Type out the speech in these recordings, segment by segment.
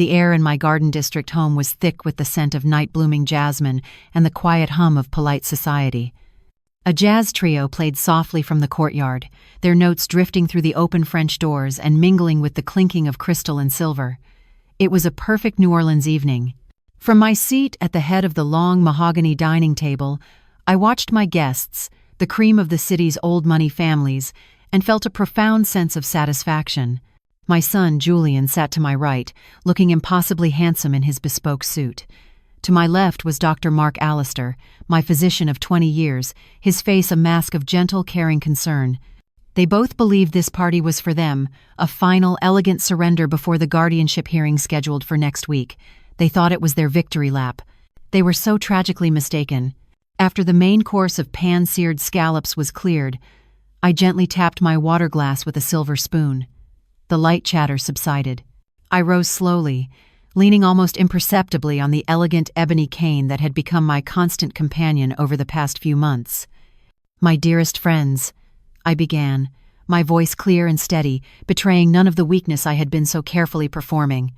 The air in my Garden District home was thick with the scent of night-blooming jasmine and the quiet hum of polite society. A jazz trio played softly from the courtyard, their notes drifting through the open French doors and mingling with the clinking of crystal and silver. It was a perfect New Orleans evening. From my seat at the head of the long mahogany dining table, I watched my guests, the cream of the city's old-money families, and felt a profound sense of satisfaction. My son, Julian, sat to my right, looking impossibly handsome in his bespoke suit. To my left was Dr. Mark Allister, my physician of 20 years, his face a mask of gentle, caring concern. They both believed this party was for them, a final, elegant surrender before the guardianship hearing scheduled for next week. They thought it was their victory lap. They were so tragically mistaken. After the main course of pan-seared scallops was cleared, I gently tapped my water glass with a silver spoon. The light chatter subsided. I rose slowly, leaning almost imperceptibly on the elegant ebony cane that had become my constant companion over the past few months. "My dearest friends," I began, my voice clear and steady, betraying none of the weakness I had been so carefully performing.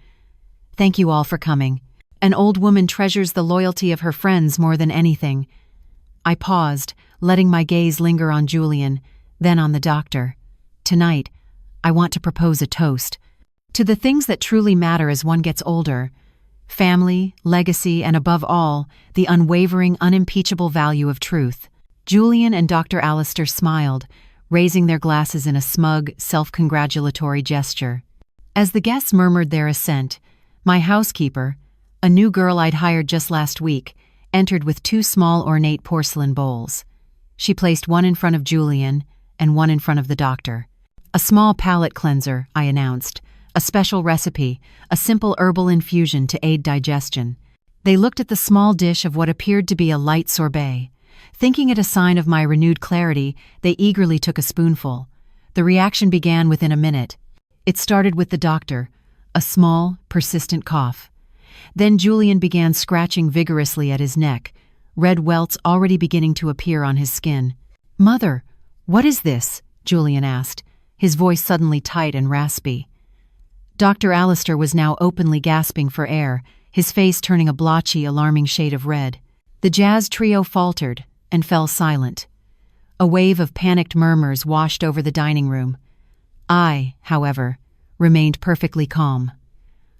"Thank you all for coming. An old woman treasures the loyalty of her friends more than anything." I paused, letting my gaze linger on Julian, then on the doctor. "Tonight, I want to propose a toast to the things that truly matter as one gets older: family, legacy, and above all, the unwavering, unimpeachable value of truth." Julian and Dr. Allister smiled, raising their glasses in a smug, self-congratulatory gesture. As the guests murmured their assent, my housekeeper, a new girl I'd hired just last week, entered with 2 small ornate porcelain bowls. She placed one in front of Julian and one in front of the doctor. "A small palate cleanser," I announced, "a special recipe, a simple herbal infusion to aid digestion." They looked at the small dish of what appeared to be a light sorbet. Thinking it a sign of my renewed clarity, they eagerly took a spoonful. The reaction began within a minute. It started with the doctor, a small, persistent cough. Then Julian began scratching vigorously at his neck, red welts already beginning to appear on his skin. "Mother, what is this?" Julian asked, his voice suddenly tight and raspy. Dr. Allister was now openly gasping for air, his face turning a blotchy, alarming shade of red. The jazz trio faltered and fell silent. A wave of panicked murmurs washed over the dining room. I, however, remained perfectly calm.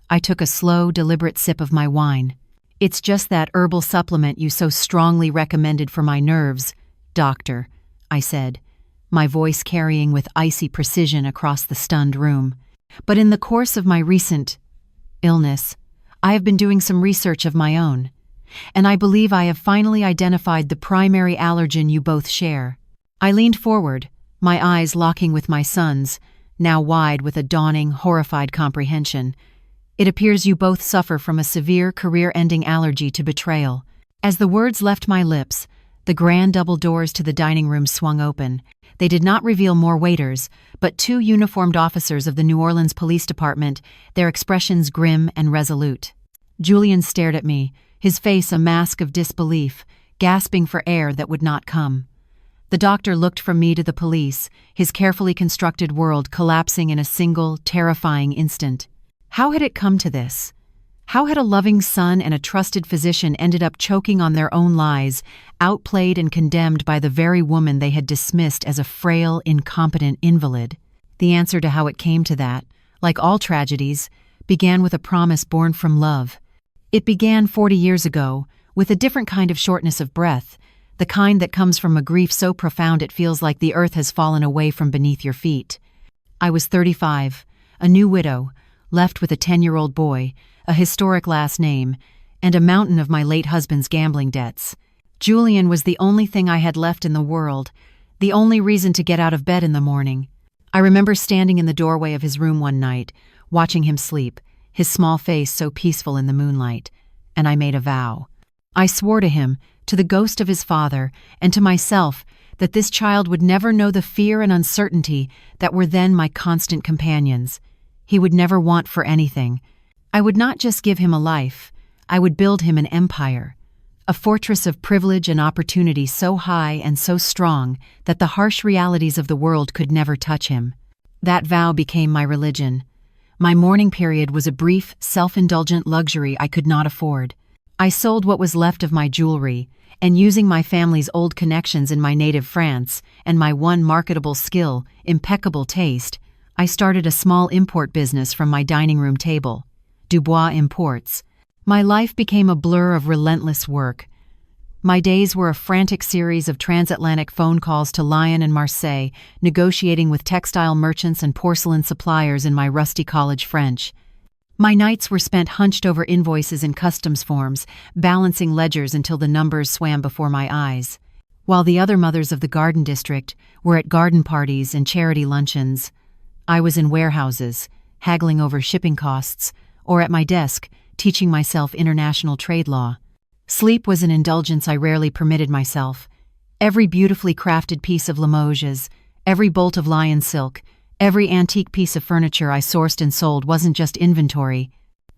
I took a slow, deliberate sip of my wine. "It's just that herbal supplement you so strongly recommended for my nerves, doctor," I said, my voice carrying with icy precision across the stunned room. "But in the course of my recent illness, I have been doing some research of my own, and I believe I have finally identified the primary allergen you both share." I leaned forward, my eyes locking with my son's, now wide with a dawning, horrified comprehension. "It appears you both suffer from a severe, career-ending allergy to betrayal." As the words left my lips, the grand double doors to the dining room swung open. They did not reveal more waiters, but 2 uniformed officers of the New Orleans Police Department, their expressions grim and resolute. Julian stared at me, his face a mask of disbelief, gasping for air that would not come. The doctor looked from me to the police, his carefully constructed world collapsing in a single, terrifying instant. How had it come to this? How had a loving son and a trusted physician ended up choking on their own lies, outplayed and condemned by the very woman they had dismissed as a frail, incompetent invalid? The answer to how it came to that, like all tragedies, began with a promise born from love. It began 40 years ago, with a different kind of shortness of breath, the kind that comes from a grief so profound it feels like the earth has fallen away from beneath your feet. I was 35, a new widow, left with a 10-year-old boy, a historic last name, and a mountain of my late husband's gambling debts. Julian was the only thing I had left in the world, the only reason to get out of bed in the morning. I remember standing in the doorway of his room one night, watching him sleep, his small face so peaceful in the moonlight, and I made a vow. I swore to him, to the ghost of his father, and to myself, that this child would never know the fear and uncertainty that were then my constant companions. He would never want for anything. I would not just give him a life, I would build him an empire, a fortress of privilege and opportunity so high and so strong that the harsh realities of the world could never touch him. That vow became my religion, My mourning period was a brief, self-indulgent luxury I could not afford. I sold what was left of my jewelry, and using my family's old connections in my native France and my one marketable skill, impeccable taste, I started a small import business from my dining room table. Dubois Imports. My life became a blur of relentless work. My days were a frantic series of transatlantic phone calls to Lyon and Marseille, negotiating with textile merchants and porcelain suppliers in my rusty college French. My nights were spent hunched over invoices and customs forms, balancing ledgers until the numbers swam before my eyes. While the other mothers of the garden district were at garden parties and charity luncheons, I was in warehouses, haggling over shipping costs, or at my desk, teaching myself international trade law. Sleep was an indulgence I rarely permitted myself. Every beautifully crafted piece of Limoges, every bolt of lion silk, every antique piece of furniture I sourced and sold wasn't just inventory.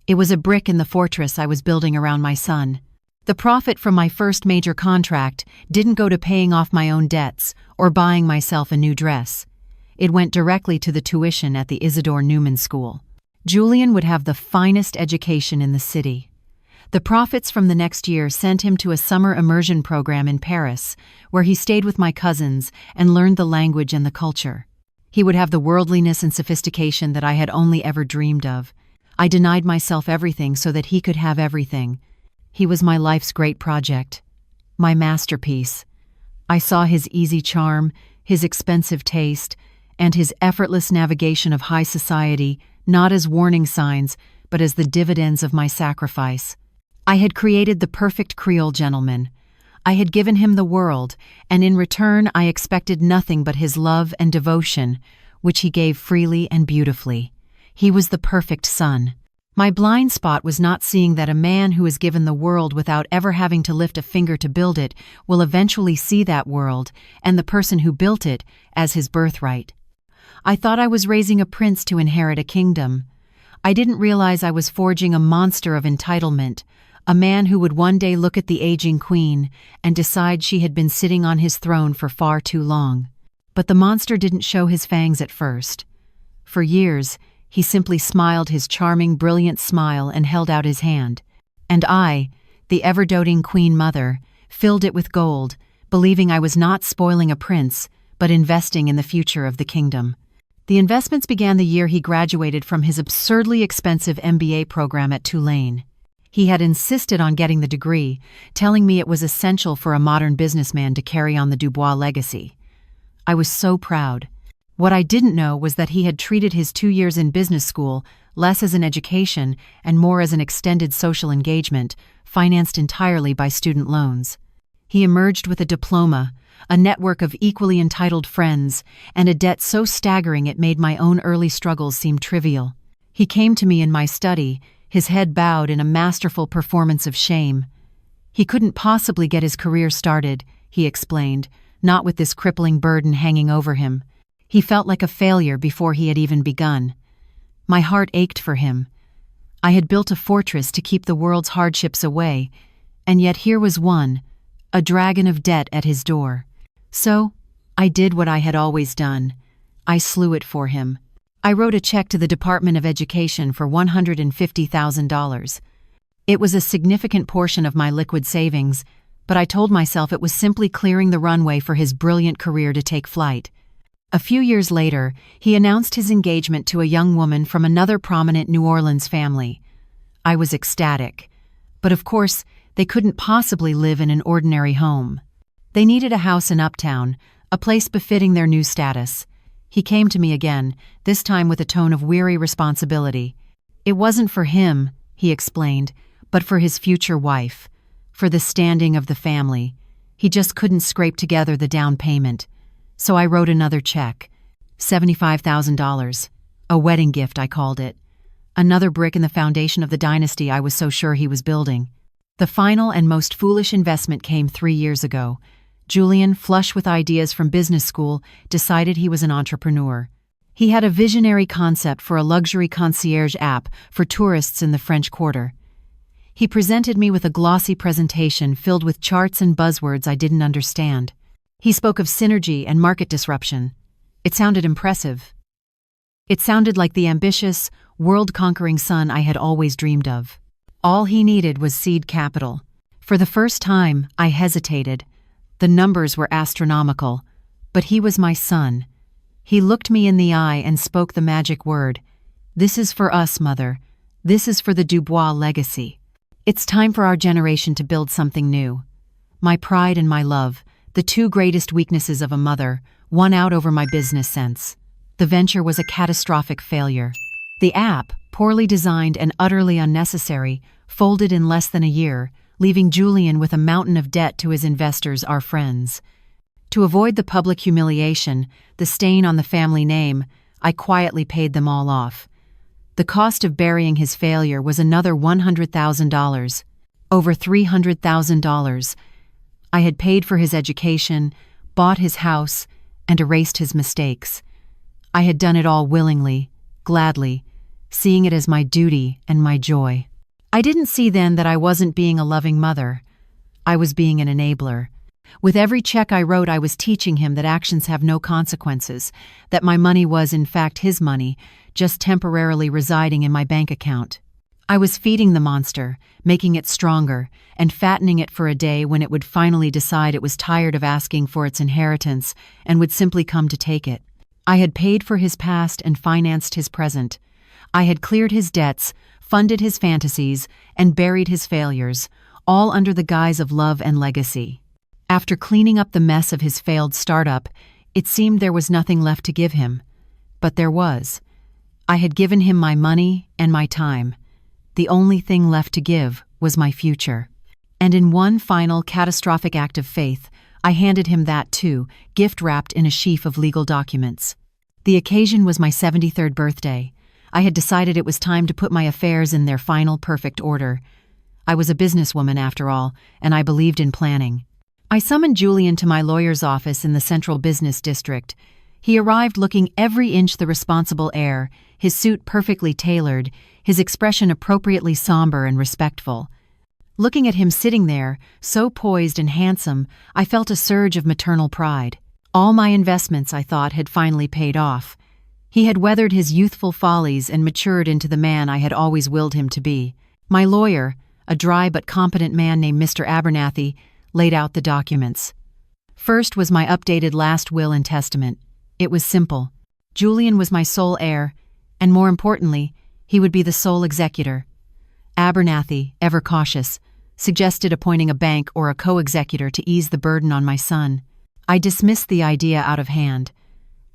It was a brick in the fortress I was building around my son. The profit from my first major contract didn't go to paying off my own debts or buying myself a new dress. It went directly to the tuition at the Isidore Newman School. Julian would have the finest education in the city. The profits from the next year sent him to a summer immersion program in Paris, where he stayed with my cousins and learned the language and the culture. He would have the worldliness and sophistication that I had only ever dreamed of. I denied myself everything so that he could have everything. He was my life's great project, my masterpiece. I saw his easy charm, his expensive taste, and his effortless navigation of high society not as warning signs, but as the dividends of my sacrifice. I had created the perfect Creole gentleman. I had given him the world, and in return I expected nothing but his love and devotion, which he gave freely and beautifully. He was the perfect son. My blind spot was not seeing that a man who is given the world without ever having to lift a finger to build it will eventually see that world, and the person who built it, as his birthright. I thought I was raising a prince to inherit a kingdom. I didn't realize I was forging a monster of entitlement, a man who would one day look at the aging queen and decide she had been sitting on his throne for far too long. But the monster didn't show his fangs at first. For years, he simply smiled his charming, brilliant smile and held out his hand. And I, the ever-doting queen mother, filled it with gold, believing I was not spoiling a prince, but investing in the future of the kingdom. The investments began the year he graduated from his absurdly expensive MBA program at Tulane. He had insisted on getting the degree, telling me it was essential for a modern businessman to carry on the Dubois legacy. I was so proud. What I didn't know was that he had treated his 2 years in business school less as an education and more as an extended social engagement, financed entirely by student loans. He emerged with a diploma, a network of equally entitled friends, and a debt so staggering it made my own early struggles seem trivial. He came to me in my study, his head bowed in a masterful performance of shame. He couldn't possibly get his career started, he explained, not with this crippling burden hanging over him. He felt like a failure before he had even begun. My heart ached for him. I had built a fortress to keep the world's hardships away, and yet here was one, a dragon of debt at his door. So, I did what I had always done. I slew it for him. I wrote a check to the Department of Education for $150,000. It was a significant portion of my liquid savings, but I told myself it was simply clearing the runway for his brilliant career to take flight. A few years later, he announced his engagement to a young woman from another prominent New Orleans family. I was ecstatic. But of course, they couldn't possibly live in an ordinary home. They needed a house in Uptown, a place befitting their new status. He came to me again, this time with a tone of weary responsibility. It wasn't for him, he explained, but for his future wife, for the standing of the family. He just couldn't scrape together the down payment. So I wrote another check, $75,000. A wedding gift, I called it. Another brick in the foundation of the dynasty I was so sure he was building. The final and most foolish investment came 3 years ago. Julian, flush with ideas from business school, decided he was an entrepreneur. He had a visionary concept for a luxury concierge app for tourists in the French Quarter. He presented me with a glossy presentation filled with charts and buzzwords I didn't understand. He spoke of synergy and market disruption. It sounded impressive. It sounded like the ambitious, world-conquering son I had always dreamed of. All he needed was seed capital. For the first time, I hesitated. The numbers were astronomical, but he was my son. He looked me in the eye and spoke the magic word. "This is for us, Mother. This is for the Dubois legacy. It's time for our generation to build something new." My pride and my love, the two greatest weaknesses of a mother, won out over my business sense. The venture was a catastrophic failure. The app, poorly designed and utterly unnecessary, folded in less than a year, leaving Julian with a mountain of debt to his investors, our friends. To avoid the public humiliation, the stain on the family name, I quietly paid them all off. The cost of burying his failure was another $100,000, over $300,000. I had paid for his education, bought his house, and erased his mistakes. I had done it all willingly, gladly, seeing it as my duty and my joy. I didn't see then that I wasn't being a loving mother. I was being an enabler. With every check I wrote, I was teaching him that actions have no consequences, that my money was in fact his money, just temporarily residing in my bank account. I was feeding the monster, making it stronger, and fattening it for a day when it would finally decide it was tired of asking for its inheritance and would simply come to take it. I had paid for his past and financed his present. I had cleared his debts, funded his fantasies, and buried his failures, all under the guise of love and legacy. After cleaning up the mess of his failed startup, it seemed there was nothing left to give him. But there was. I had given him my money and my time. The only thing left to give was my future. And in one final catastrophic act of faith, I handed him that too, gift-wrapped in a sheaf of legal documents. The occasion was my 73rd birthday. I had decided it was time to put my affairs in their final perfect order. I was a businesswoman after all, and I believed in planning. I summoned Julian to my lawyer's office in the Central Business District. He arrived looking every inch the responsible heir, his suit perfectly tailored, his expression appropriately somber and respectful. Looking at him sitting there, so poised and handsome, I felt a surge of maternal pride. All my investments, I thought, had finally paid off. He had weathered his youthful follies and matured into the man I had always willed him to be. My lawyer, a dry but competent man named Mr. Abernathy, laid out the documents. First was my updated last will and testament. It was simple. Julian was my sole heir, and more importantly, he would be the sole executor. Abernathy, ever cautious, suggested appointing a bank or a co-executor to ease the burden on my son. I dismissed the idea out of hand.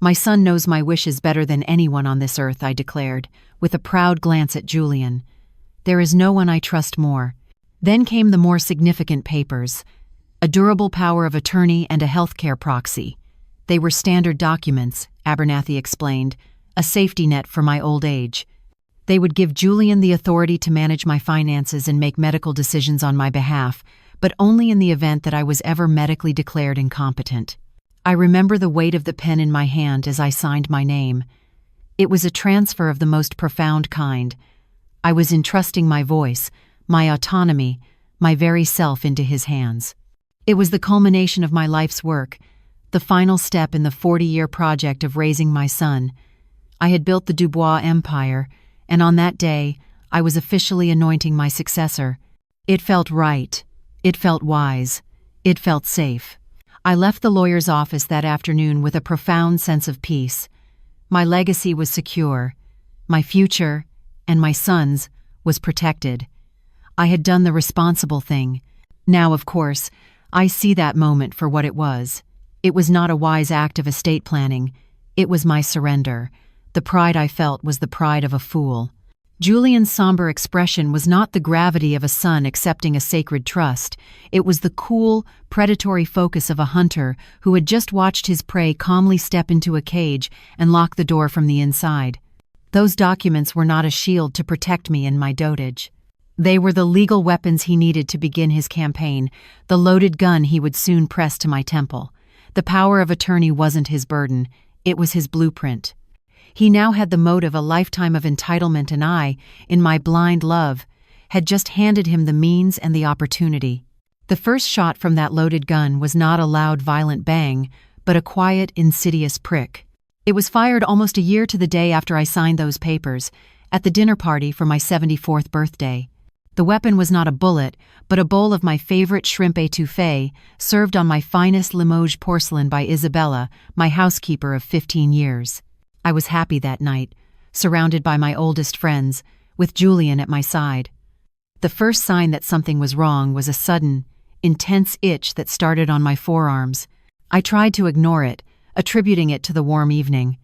"My son knows my wishes better than anyone on this earth," I declared, with a proud glance at Julian. "There is no one I trust more." Then came the more significant papers. A durable power of attorney and a healthcare proxy. They were standard documents, Abernathy explained, a safety net for my old age. They would give Julian the authority to manage my finances and make medical decisions on my behalf, but only in the event that I was ever medically declared incompetent. I remember the weight of the pen in my hand as I signed my name. It was a transfer of the most profound kind. I was entrusting my voice, my autonomy, my very self into his hands. It was the culmination of my life's work, the final step in the 40-year project of raising my son. I had built the Dubois empire, and on that day, I was officially anointing my successor. It felt right. It felt wise. It felt safe. I left the lawyer's office that afternoon with a profound sense of peace. My legacy was secure. My future, and my son's, was protected. I had done the responsible thing. Now, of course, I see that moment for what it was. It was not a wise act of estate planning. It was my surrender. The pride I felt was the pride of a fool. Julian's somber expression was not the gravity of a son accepting a sacred trust. It was the cool, predatory focus of a hunter who had just watched his prey calmly step into a cage and lock the door from the inside. Those documents were not a shield to protect me in my dotage. They were the legal weapons he needed to begin his campaign, the loaded gun he would soon press to my temple. The power of attorney wasn't his burden, it was his blueprint. He now had the motive, a lifetime of entitlement, and I, in my blind love, had just handed him the means and the opportunity. The first shot from that loaded gun was not a loud, violent bang, but a quiet, insidious prick. It was fired almost a year to the day after I signed those papers, at the dinner party for my 74th birthday. The weapon was not a bullet, but a bowl of my favorite shrimp étouffée, served on my finest Limoges porcelain by Isabella, my housekeeper of 15 years. I was happy that night, surrounded by my oldest friends, with Julian at my side. The first sign that something was wrong was a sudden, intense itch that started on my forearms. I tried to ignore it, attributing it to the warm evening.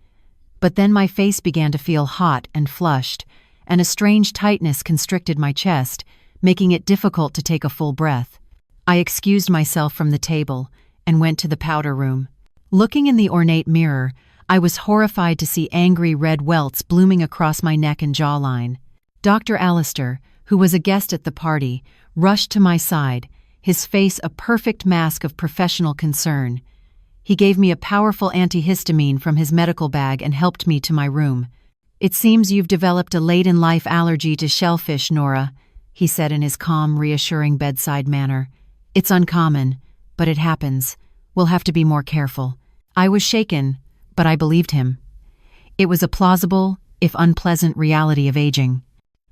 But then my face began to feel hot and flushed, and a strange tightness constricted my chest, making it difficult to take a full breath. I excused myself from the table and went to the powder room. Looking in the ornate mirror, I was horrified to see angry red welts blooming across my neck and jawline. Dr. Allister, who was a guest at the party, rushed to my side, his face a perfect mask of professional concern. He gave me a powerful antihistamine from his medical bag and helped me to my room. "It seems you've developed a late-in-life allergy to shellfish, Nora," he said in his calm, reassuring bedside manner. "It's uncommon, but it happens. We'll have to be more careful." I was shaken, but I believed him. It was a plausible, if unpleasant, reality of aging.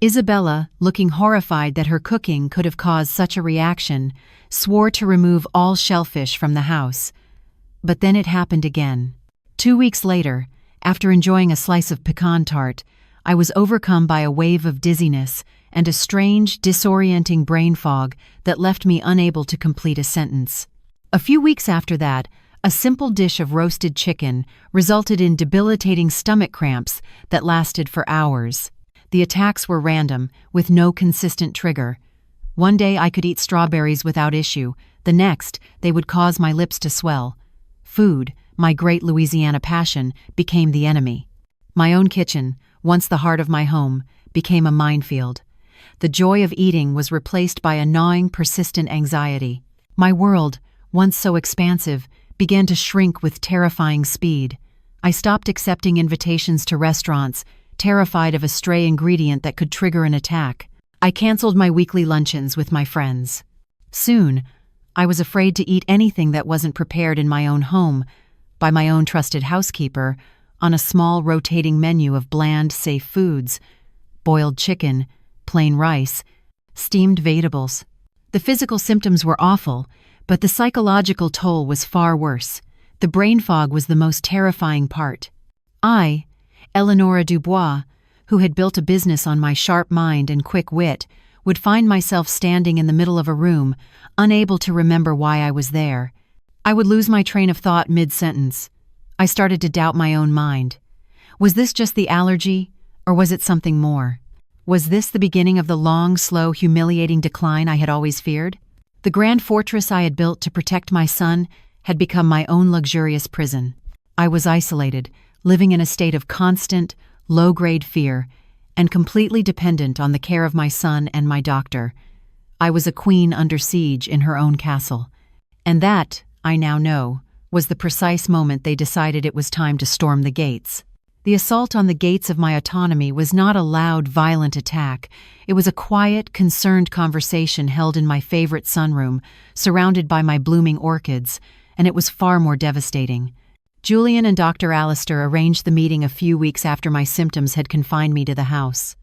Isabella, looking horrified that her cooking could have caused such a reaction, swore to remove all shellfish from the house. But then it happened again. 2 weeks later, after enjoying a slice of pecan tart, I was overcome by a wave of dizziness and a strange, disorienting brain fog that left me unable to complete a sentence. A few weeks after that, a simple dish of roasted chicken resulted in debilitating stomach cramps that lasted for hours. The attacks were random, with no consistent trigger. One day I could eat strawberries without issue, the next they would cause my lips to swell. Food, my great Louisiana passion, became the enemy. My own kitchen, once the heart of my home, became a minefield. The joy of eating was replaced by a gnawing, persistent anxiety. My world, once so expansive, began to shrink with terrifying speed. I stopped accepting invitations to restaurants, terrified of a stray ingredient that could trigger an attack. I canceled my weekly luncheons with my friends. Soon, I was afraid to eat anything that wasn't prepared in my own home, by my own trusted housekeeper, on a small rotating menu of bland, safe foods: boiled chicken, plain rice, steamed vegetables. The physical symptoms were awful, but the psychological toll was far worse. The brain fog was the most terrifying part. I, Eleonora Dubois, who had built a business on my sharp mind and quick wit, would find myself standing in the middle of a room, unable to remember why I was there. I would lose my train of thought mid-sentence. I started to doubt my own mind. Was this just the allergy, or was it something more? Was this the beginning of the long, slow, humiliating decline I had always feared? The grand fortress I had built to protect my son had become my own luxurious prison. I was isolated, living in a state of constant, low-grade fear, and completely dependent on the care of my son and my doctor. I was a queen under siege in her own castle. And that, I now know, was the precise moment they decided it was time to storm the gates. The assault on the gates of my autonomy was not a loud, violent attack. It was a quiet, concerned conversation held in my favorite sunroom, surrounded by my blooming orchids, and it was far more devastating. Julian and Dr. Allister arranged the meeting a few weeks after my symptoms had confined me to the house.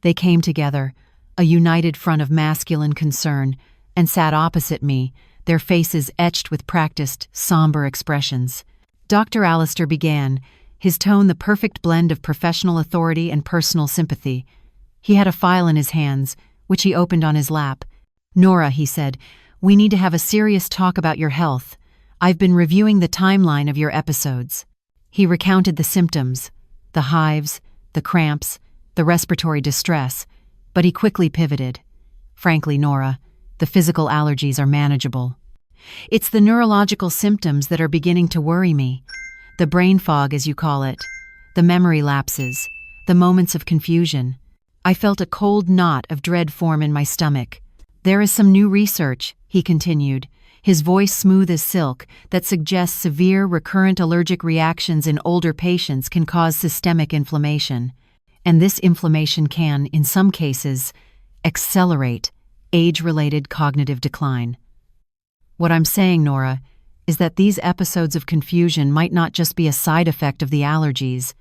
They came together, a united front of masculine concern, and sat opposite me, their faces etched with practiced, somber expressions. Dr. Allister began, his tone the perfect blend of professional authority and personal sympathy. He had a file in his hands, which he opened on his lap. "Nora," he said, "we need to have a serious talk about your health. I've been reviewing the timeline of your episodes." He recounted the symptoms, the hives, the cramps, the respiratory distress, but he quickly pivoted. "Frankly, Nora, the physical allergies are manageable. It's the neurological symptoms that are beginning to worry me. The brain fog, as you call it, the memory lapses, the moments of confusion." I felt a cold knot of dread form in my stomach. "There is some new research," he continued, his voice smooth as silk, that suggests severe, recurrent allergic reactions in older patients can cause systemic inflammation. And this inflammation can, in some cases, accelerate age-related cognitive decline. What I'm saying, Nora, is that these episodes of confusion might not just be a side effect of the allergies.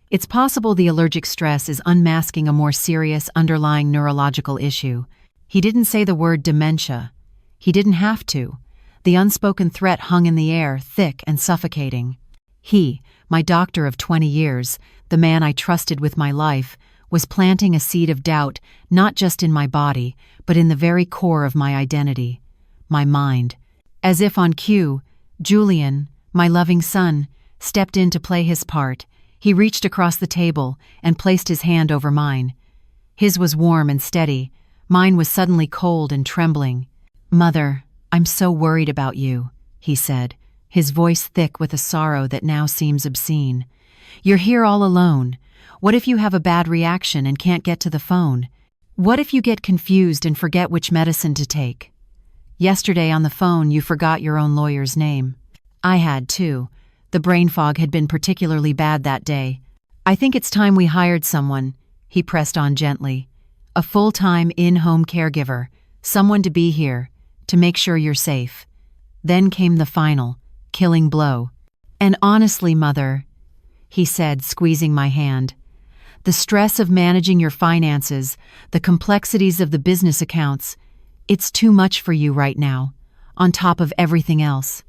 It's possible the allergic stress is unmasking a more serious underlying neurological issue. He didn't say the word dementia. He didn't have to. The unspoken threat hung in the air, thick and suffocating. He, my doctor of 20 years, the man I trusted with my life, was planting a seed of doubt not just in my body, but in the very core of my identity, my mind. As if on cue, Julian, my loving son, stepped in to play his part. He reached across the table and placed his hand over mine. His was warm and steady. Mine was suddenly cold and trembling. "Mother, I'm so worried about you," he said, his voice thick with a sorrow that now seems obscene. "You're here all alone. What if you have a bad reaction and can't get to the phone? What if you get confused and forget which medicine to take? Yesterday on the phone you forgot your own lawyer's name. I had too. The brain fog had been particularly bad that day. I think it's time we hired someone," he pressed on gently. "A full-time in-home caregiver, someone to be here, to make sure you're safe." Then came the final, killing blow. "And honestly, Mother," he said, squeezing my hand, "the stress of managing your finances, the complexities of the business accounts, it's too much for you right now, on top of everything else.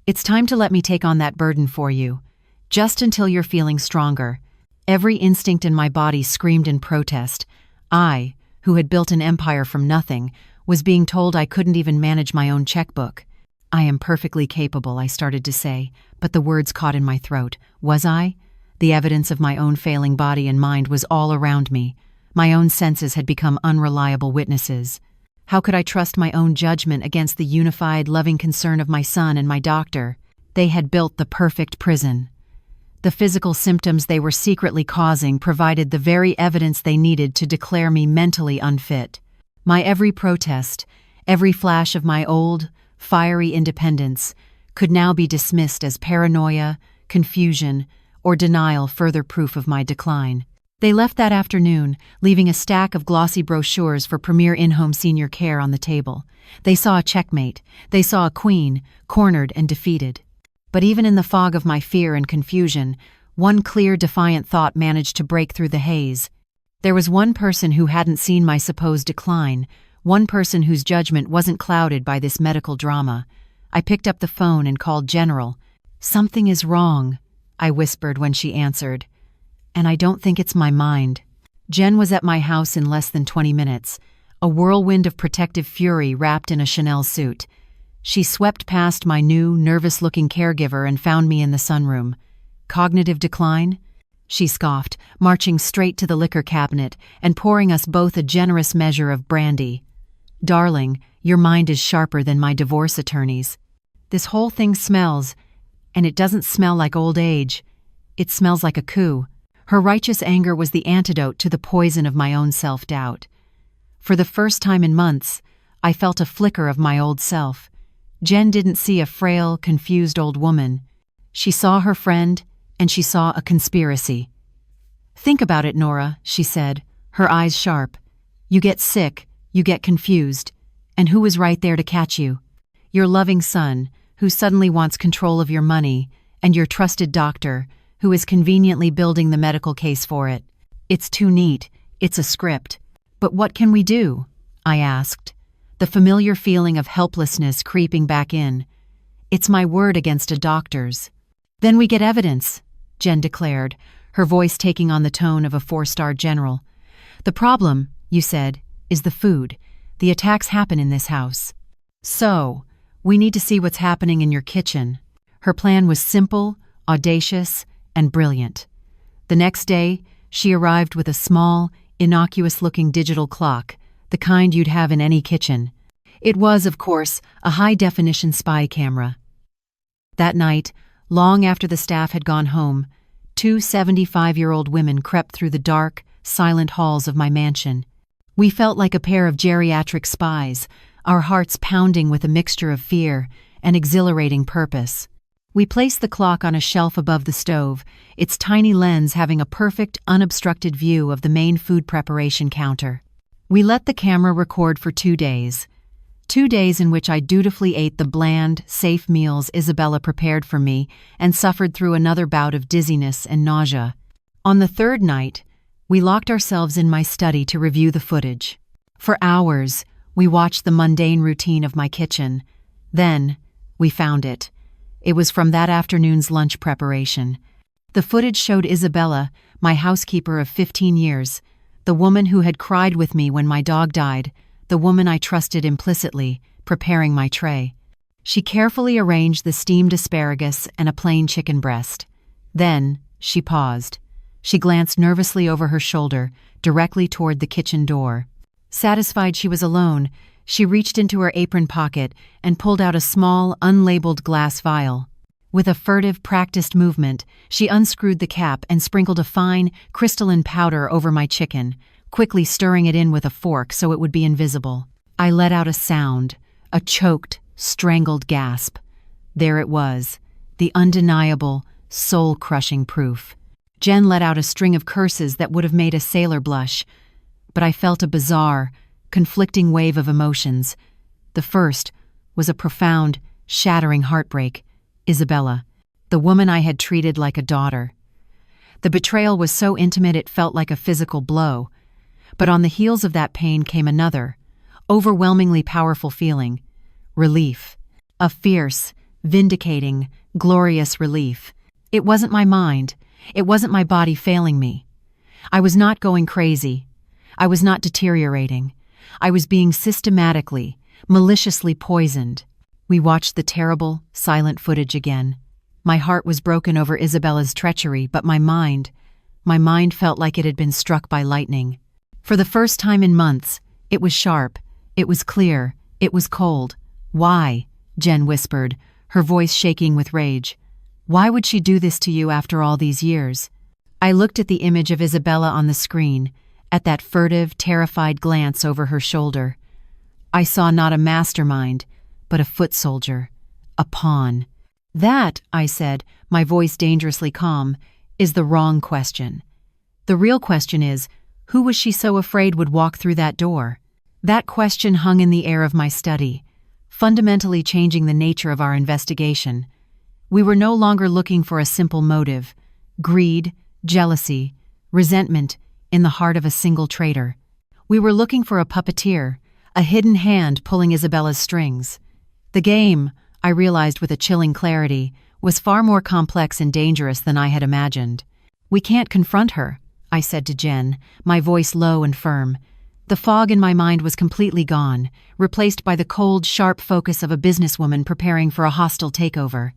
It's time to let me take on that burden for you, just until you're feeling stronger." Every instinct in my body screamed in protest. I, who had built an empire from nothing, was being told I couldn't even manage my own checkbook. "I am perfectly capable," I started to say, but the words caught in my throat. Was I? The evidence of my own failing body and mind was all around me. My own senses had become unreliable witnesses. How could I trust my own judgment against the unified, loving concern of my son and my doctor? They had built the perfect prison. The physical symptoms they were secretly causing provided the very evidence they needed to declare me mentally unfit. My every protest, every flash of my old, fiery independence, could now be dismissed as paranoia, confusion, or denial, further proof of my decline. They left that afternoon, leaving a stack of glossy brochures for premier in-home senior care on the table. They saw a checkmate. They saw a queen, cornered and defeated. But even in the fog of my fear and confusion, one clear, defiant thought managed to break through the haze. There was one person who hadn't seen my supposed decline, one person whose judgment wasn't clouded by this medical drama. I picked up the phone and called General. "Something is wrong," I whispered when she answered. "And I don't think it's my mind." Jen was at my house in less than 20 minutes, a whirlwind of protective fury wrapped in a Chanel suit. She swept past my new, nervous-looking caregiver and found me in the sunroom. "Cognitive decline?" she scoffed, marching straight to the liquor cabinet and pouring us both a generous measure of brandy. "Darling, your mind is sharper than my divorce attorney's. This whole thing smells, and it doesn't smell like old age. It smells like a coup." Her righteous anger was the antidote to the poison of my own self-doubt. For the first time in months, I felt a flicker of my old self. Jen didn't see a frail, confused old woman. She saw her friend, and she saw a conspiracy. "Think about it, Nora," she said, her eyes sharp. "You get sick, you get confused, and who was right there to catch you? Your loving son, who suddenly wants control of your money, and your trusted doctor, who is conveniently building the medical case for it. It's too neat, it's a script. But what can we do?" I asked, the familiar feeling of helplessness creeping back in. "It's my word against a doctor's." "Then we get evidence," Jen declared, her voice taking on the tone of a 4-star general. "The problem, you said, is the food. The attacks happen in this house. So, we need to see what's happening in your kitchen." Her plan was simple, audacious, and brilliant. The next day, she arrived with a small, innocuous-looking digital clock, the kind you'd have in any kitchen. It was, of course, a high-definition spy camera. That night, long after the staff had gone home, 2 75-year-old women crept through the dark, silent halls of my mansion. We felt like a pair of geriatric spies, our hearts pounding with a mixture of fear and exhilarating purpose. We placed the clock on a shelf above the stove, its tiny lens having a perfect, unobstructed view of the main food preparation counter. We let the camera record for 2 days. 2 days in which I dutifully ate the bland, safe meals Isabella prepared for me and suffered through another bout of dizziness and nausea. On the third night, we locked ourselves in my study to review the footage. For hours, we watched the mundane routine of my kitchen. Then, we found it. It was from that afternoon's lunch preparation. The footage showed Isabella, my housekeeper of 15 years, the woman who had cried with me when my dog died, the woman I trusted implicitly, preparing my tray. She carefully arranged the steamed asparagus and a plain chicken breast. Then, she paused. She glanced nervously over her shoulder, directly toward the kitchen door. Satisfied she was alone, she reached into her apron pocket and pulled out a small, unlabeled glass vial. With a furtive, practiced movement, she unscrewed the cap and sprinkled a fine, crystalline powder over my chicken, quickly stirring it in with a fork so it would be invisible. I let out a sound, a choked, strangled gasp. There it was, the undeniable, soul-crushing proof. Jen let out a string of curses that would have made a sailor blush, but I felt a bizarre, conflicting wave of emotions. The first was a profound, shattering heartbreak. Isabella, the woman I had treated like a daughter. The betrayal was so intimate it felt like a physical blow. But on the heels of that pain came another, overwhelmingly powerful feeling. Relief. A fierce, vindicating, glorious relief. It wasn't my mind. It wasn't my body failing me. I was not going crazy. I was not deteriorating. I was being systematically, maliciously poisoned. We watched the terrible, silent footage again. My heart was broken over Isabella's treachery, but my mind felt like it had been struck by lightning. For the first time in months, it was sharp, it was clear, it was cold. Why? Jen whispered, her voice shaking with rage. Why would she do this to you after all these years? I looked at the image of Isabella on the screen, at that furtive, terrified glance over her shoulder. I saw not a mastermind, but a foot soldier, a pawn. That, I said, my voice dangerously calm, is the wrong question. The real question is, who was she so afraid would walk through that door? That question hung in the air of my study, fundamentally changing the nature of our investigation. We were no longer looking for a simple motive, greed, jealousy, resentment in the heart of a single traitor. We were looking for a puppeteer, a hidden hand pulling Isabella's strings. The game, I realized with a chilling clarity, was far more complex and dangerous than I had imagined. We can't confront her, I said to Jen, my voice low and firm. The fog in my mind was completely gone, replaced by the cold, sharp focus of a businesswoman preparing for a hostile takeover.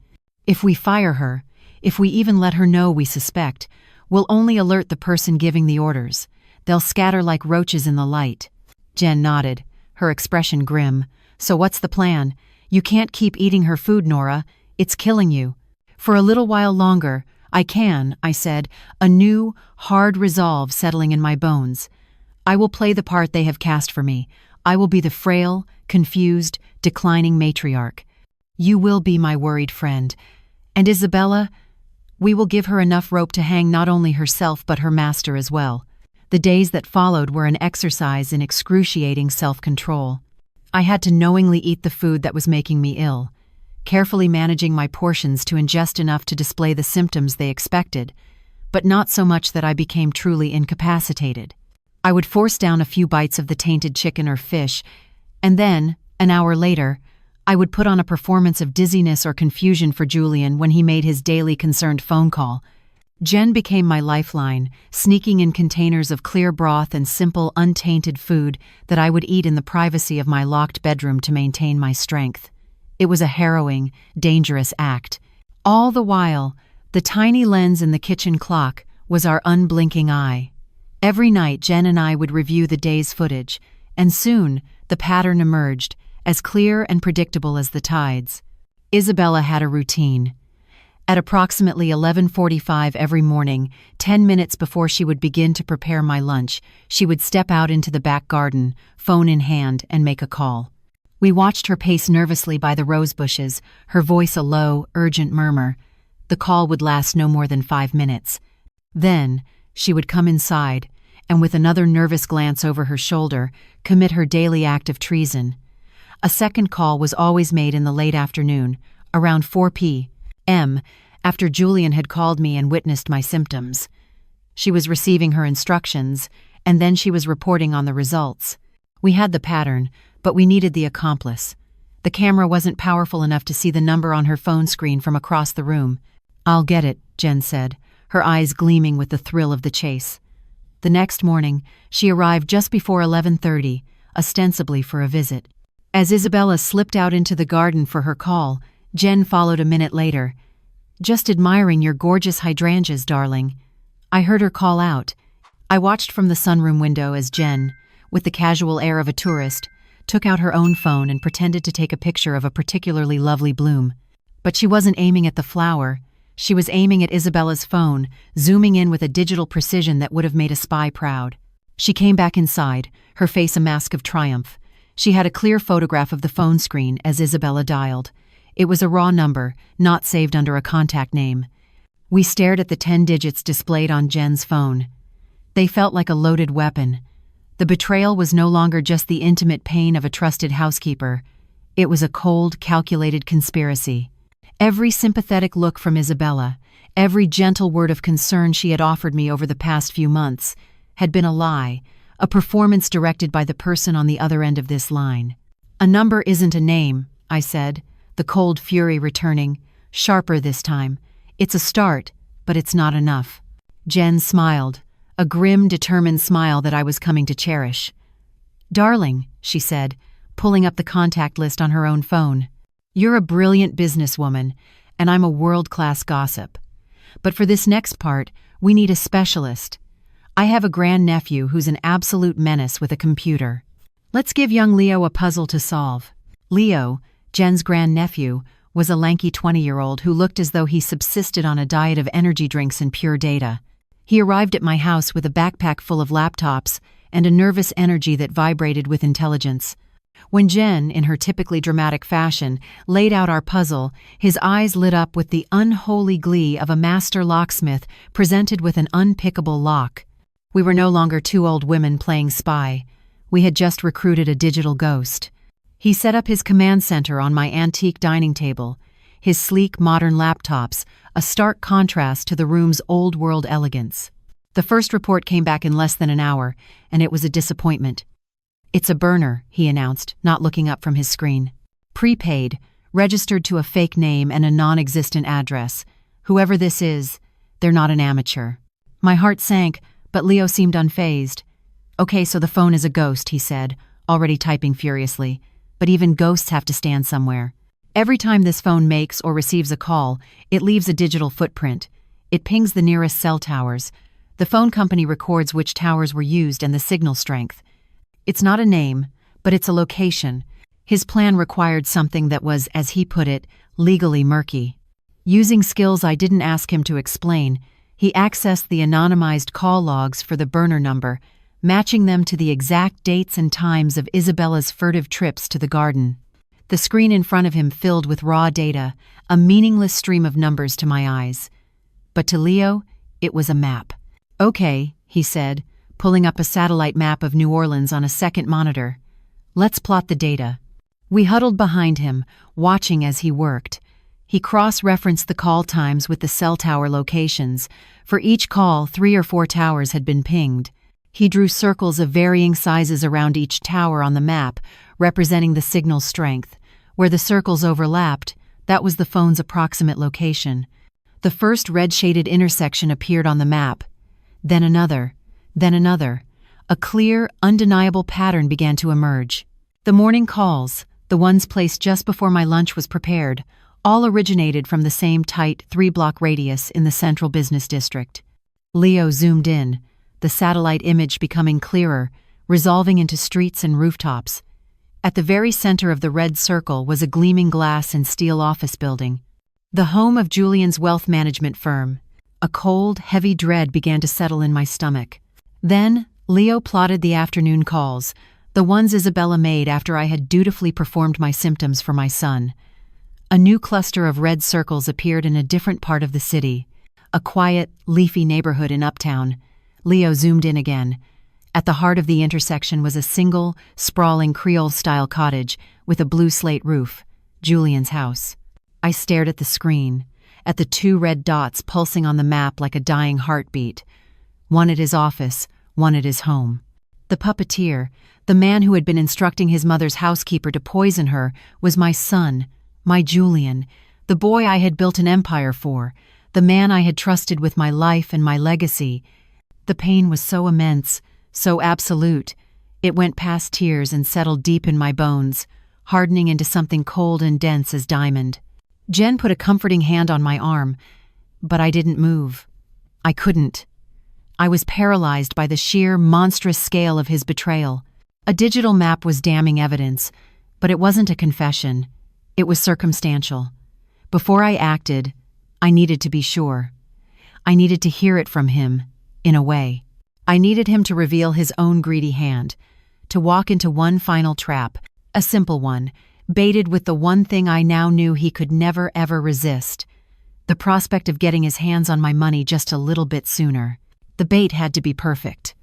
If we fire her, if we even let her know we suspect, we'll only alert the person giving the orders. They'll scatter like roaches in the light. Jen nodded, her expression grim. So what's the plan? You can't keep eating her food, Nora. It's killing you. For a little while longer, I can, I said, a new, hard resolve settling in my bones. I will play the part they have cast for me. I will be the frail, confused, declining matriarch. You will be my worried friend. And Isabella, we will give her enough rope to hang not only herself but her master as well. The days that followed were an exercise in excruciating self-control. I had to knowingly eat the food that was making me ill, carefully managing my portions to ingest enough to display the symptoms they expected, but not so much that I became truly incapacitated. I would force down a few bites of the tainted chicken or fish, and then, an hour later, I would put on a performance of dizziness or confusion for Julian when he made his daily concerned phone call. Jen became my lifeline, sneaking in containers of clear broth and simple, untainted food that I would eat in the privacy of my locked bedroom to maintain my strength. It was a harrowing, dangerous act. All the while, the tiny lens in the kitchen clock was our unblinking eye. Every night, Jen and I would review the day's footage, and soon the pattern emerged, as clear and predictable as the tides. Isabella had a routine. At approximately 11:45 every morning, 10 minutes before she would begin to prepare my lunch, she would step out into the back garden, phone in hand, and make a call. We watched her pace nervously by the rose bushes, her voice a low, urgent murmur. The call would last no more than 5 minutes. Then, she would come inside, and with another nervous glance over her shoulder, commit her daily act of treason. A second call was always made in the late afternoon, around 4 p.m., after Julian had called me and witnessed my symptoms. She was receiving her instructions, and then she was reporting on the results. We had the pattern, but we needed the accomplice. The camera wasn't powerful enough to see the number on her phone screen from across the room. "I'll get it," Jen said, her eyes gleaming with the thrill of the chase. The next morning, she arrived just before 11:30, ostensibly for a visit. As Isabella slipped out into the garden for her call, Jen followed a minute later. "Just admiring your gorgeous hydrangeas, darling." I heard her call out. I watched from the sunroom window as Jen, with the casual air of a tourist, took out her own phone and pretended to take a picture of a particularly lovely bloom. But she wasn't aiming at the flower. She was aiming at Isabella's phone, zooming in with a digital precision that would have made a spy proud. She came back inside, her face a mask of triumph. She had a clear photograph of the phone screen as Isabella dialed. It was a raw number, not saved under a contact name. We stared at the 10 digits displayed on Jen's phone. They felt like a loaded weapon. The betrayal was no longer just the intimate pain of a trusted housekeeper. It was a cold, calculated conspiracy. Every sympathetic look from Isabella, every gentle word of concern she had offered me over the past few months, had been a lie, a performance directed by the person on the other end of this line. "A number isn't a name," I said, the cold fury returning, sharper this time. "It's a start, but it's not enough." Jen smiled, a grim, determined smile that I was coming to cherish. "Darling," she said, pulling up the contact list on her own phone, "you're a brilliant businesswoman, and I'm a world-class gossip. But for this next part, we need a specialist. I have a grandnephew who's an absolute menace with a computer. Let's give young Leo a puzzle to solve." Leo, Jen's grandnephew, was a lanky 20-year-old who looked as though he subsisted on a diet of energy drinks and pure data. He arrived at my house with a backpack full of laptops and a nervous energy that vibrated with intelligence. When Jen, in her typically dramatic fashion, laid out our puzzle, his eyes lit up with the unholy glee of a master locksmith presented with an unpickable lock. We were no longer two old women playing spy. We had just recruited a digital ghost. He set up his command center on my antique dining table, his sleek, modern laptops, a stark contrast to the room's old-world elegance. The first report came back in less than an hour, and it was a disappointment. "It's a burner," he announced, not looking up from his screen. "Prepaid, registered to a fake name and a non-existent address. Whoever this is, they're not an amateur." My heart sank, but Leo seemed unfazed. "Okay, so the phone is a ghost," he said, already typing furiously. "But even ghosts have to stand somewhere. Every time this phone makes or receives a call, it leaves a digital footprint. It pings the nearest cell towers. The phone company records which towers were used and the signal strength. It's not a name, but it's a location." His plan required something that was, as he put it, legally murky. Using skills I didn't ask him to explain, he accessed the anonymized call logs for the burner number, matching them to the exact dates and times of Isabella's furtive trips to the garden. The screen in front of him filled with raw data, a meaningless stream of numbers to my eyes. But to Leo, it was a map. "Okay," he said, pulling up a satellite map of New Orleans on a second monitor. "Let's plot the data." We huddled behind him, watching as he worked. He cross-referenced the call times with the cell tower locations. For each call, 3 or 4 towers had been pinged. He drew circles of varying sizes around each tower on the map, representing the signal strength. Where the circles overlapped, that was the phone's approximate location. The first red-shaded intersection appeared on the map. Then another. Then another. A clear, undeniable pattern began to emerge. The morning calls, the ones placed just before my lunch was prepared, all originated from the same tight 3-block radius in the central business district. Leo zoomed in, the satellite image becoming clearer, resolving into streets and rooftops. At the very center of the red circle was a gleaming glass and steel office building, the home of Julian's wealth management firm. A cold, heavy dread began to settle in my stomach. Then, Leo plotted the afternoon calls, the ones Isabella made after I had dutifully performed my symptoms for my son. A new cluster of red circles appeared in a different part of the city, a quiet, leafy neighborhood in Uptown. Leo zoomed in again. At the heart of the intersection was a single, sprawling Creole-style cottage with a blue slate roof, Julian's house. I stared at the screen, at the 2 red dots pulsing on the map like a dying heartbeat, one at his office, one at his home. The puppeteer, the man who had been instructing his mother's housekeeper to poison her, was my son, my Julian, the boy I had built an empire for, the man I had trusted with my life and my legacy. The pain was so immense, so absolute, it went past tears and settled deep in my bones, hardening into something cold and dense as diamond. Jen put a comforting hand on my arm, but I didn't move. I couldn't. I was paralyzed by the sheer, monstrous scale of his betrayal. A digital map was damning evidence, but it wasn't a confession. It was circumstantial. Before I acted, I needed to be sure. I needed to hear it from him, in a way. I needed him to reveal his own greedy hand, to walk into one final trap, a simple one, baited with the one thing I now knew he could never ever resist, the prospect of getting his hands on my money just a little bit sooner. The bait had to be perfect.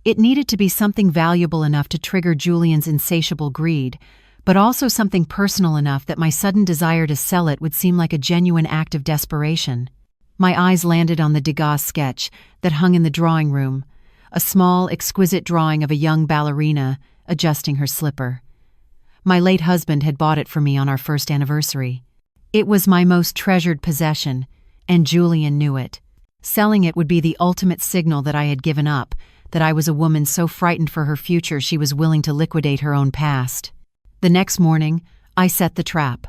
It needed to be something valuable enough to trigger Julian's insatiable greed, but also something personal enough that my sudden desire to sell it would seem like a genuine act of desperation. My eyes landed on the Degas sketch that hung in the drawing room, a small, exquisite drawing of a young ballerina adjusting her slipper. My late husband had bought it for me on our first anniversary. It was my most treasured possession, and Julian knew it. Selling it would be the ultimate signal that I had given up, that I was a woman so frightened for her future she was willing to liquidate her own past. The next morning, I set the trap.